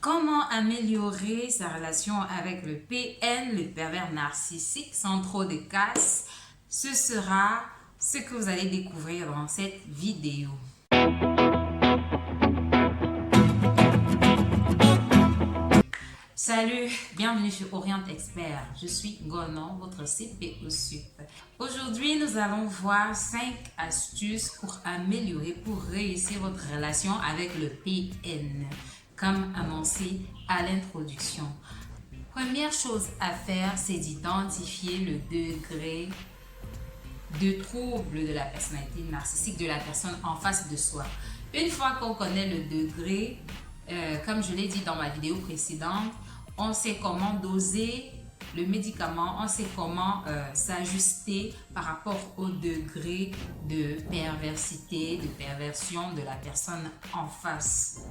Comment améliorer sa relation avec le PN, le pervers narcissique, sans trop de casse? Ce sera ce que vous allez découvrir dans cette vidéo. Salut, bienvenue sur Orient Expert. Je suis Gonon, votre CPO Sup. Aujourd'hui, nous allons voir 5 astuces pour améliorer, pour réussir votre relation avec le PN, comme annoncé à l'introduction. Première chose à faire, c'est d'identifier le degré de trouble de la personnalité narcissique de la personne en face de soi. Une fois qu'on connaît le degré, comme je l'ai dit dans ma vidéo précédente, on sait comment doser le médicament, on sait comment s'ajuster par rapport au degré de perversité, de perversion de la personne en face.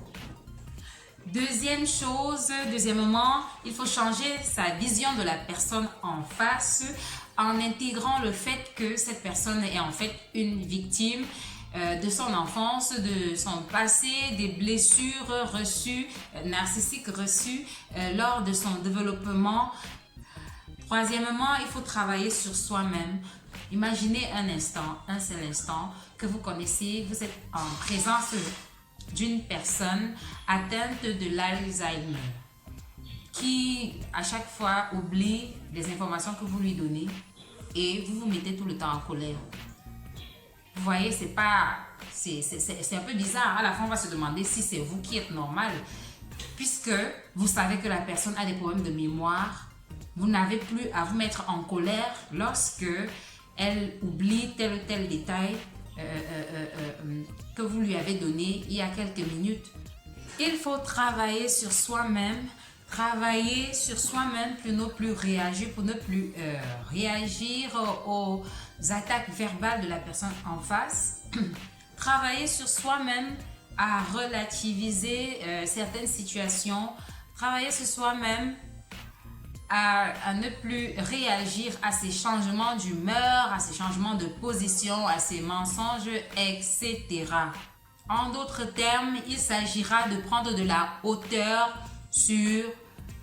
Deuxièmement, il faut changer sa vision de la personne en face en intégrant le fait que cette personne est en fait une victime de son enfance, de son passé, des blessures reçues, narcissiques reçues lors de son développement. Troisièmement, il faut travailler sur soi-même. Imaginez un seul instant que vous connaissez, vous êtes en présence d'une personne atteinte de l'Alzheimer qui à chaque fois oublie les informations que vous lui donnez et vous vous mettez tout le temps en colère. Vous voyez, c'est un peu bizarre. À la fin, on va se demander si c'est vous qui êtes normal, puisque vous savez que la personne a des problèmes de mémoire. Vous n'avez plus à vous mettre en colère lorsque elle oublie tel ou tel détail que vous lui avez donné il y a quelques minutes. Il faut travailler sur soi-même, pour ne plus réagir aux attaques verbales de la personne en face. Travailler sur soi-même à relativiser certaines situations. Travailler sur soi-même à ne plus réagir à ces changements d'humeur, à ces changements de position, à ces mensonges, etc. En d'autres termes, il s'agira de prendre de la hauteur sur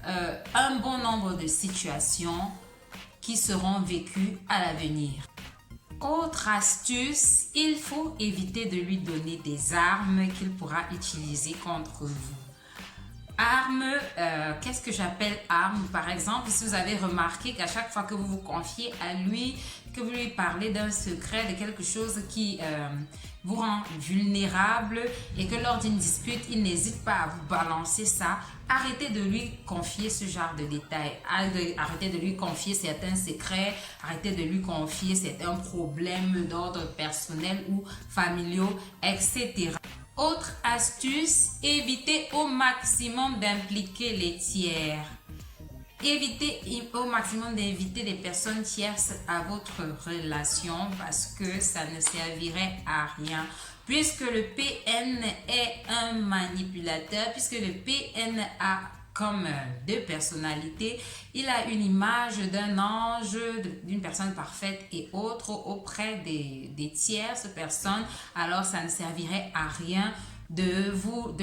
un bon nombre de situations qui seront vécues à l'avenir. Autre astuce, il faut éviter de lui donner des armes qu'il pourra utiliser contre vous. Armes, qu'est-ce que j'appelle armes? Par exemple, si vous avez remarqué qu'à chaque fois que vous vous confiez à lui, que vous lui parlez d'un secret, de quelque chose qui vous rend vulnérable et que lors d'une dispute, il n'hésite pas à vous balancer ça, arrêtez de lui confier ce genre de détails. Arrêtez de lui confier certains secrets, arrêtez de lui confier certains problèmes d'ordre personnel ou familiaux, etc. Autre astuce, évitez au maximum d'impliquer les tiers. Évitez au maximum d'inviter des personnes tierces à votre relation parce que ça ne servirait à rien. Puisque le PN est un manipulateur, puisque le PN a comme deux personnalités, il a une image d'un ange, d'une personne parfaite et autre auprès des tierces personnes. Alors ça ne servirait à rien de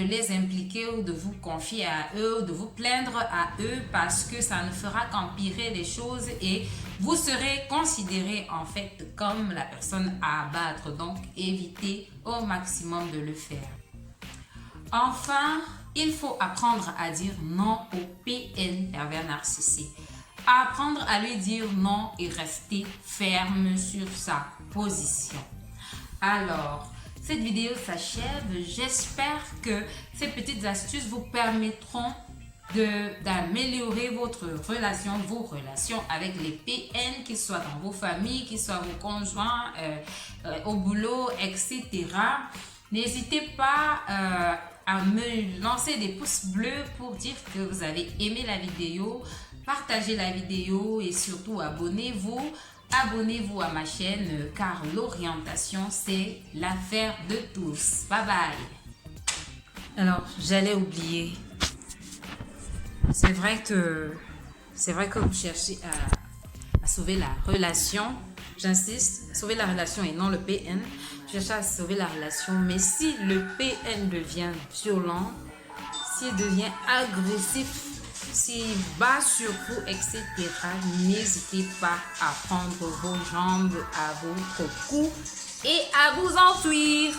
les impliquer ou de vous confier à eux, ou de vous plaindre à eux parce que ça ne fera qu'empirer les choses et vous serez considéré en fait comme la personne à abattre. Donc évitez au maximum de le faire. Enfin, il faut apprendre à dire non au PN, pervers narcissique. Apprendre à lui dire non et rester ferme sur sa position. Alors, cette vidéo s'achève. J'espère que ces petites astuces vous permettront d'améliorer vos relations avec les PN, qu'ils soient dans vos familles, qu'ils soient vos conjoints, au boulot, etc. N'hésitez pas à me lancer des pouces bleus pour dire que vous avez aimé la vidéo. Partagez la vidéo et surtout abonnez-vous. Abonnez-vous à ma chaîne car l'orientation c'est l'affaire de tous. Bye bye. Alors j'allais oublier. C'est vrai que vous cherchez à sauver la relation. J'insiste, sauver la relation et non le PN. Cherchez à sauver la relation. Mais si le PN devient violent, s'il devient agressif, s'il bat sur vous, etc., n'hésitez pas à prendre vos jambes à votre cou et à vous enfuir.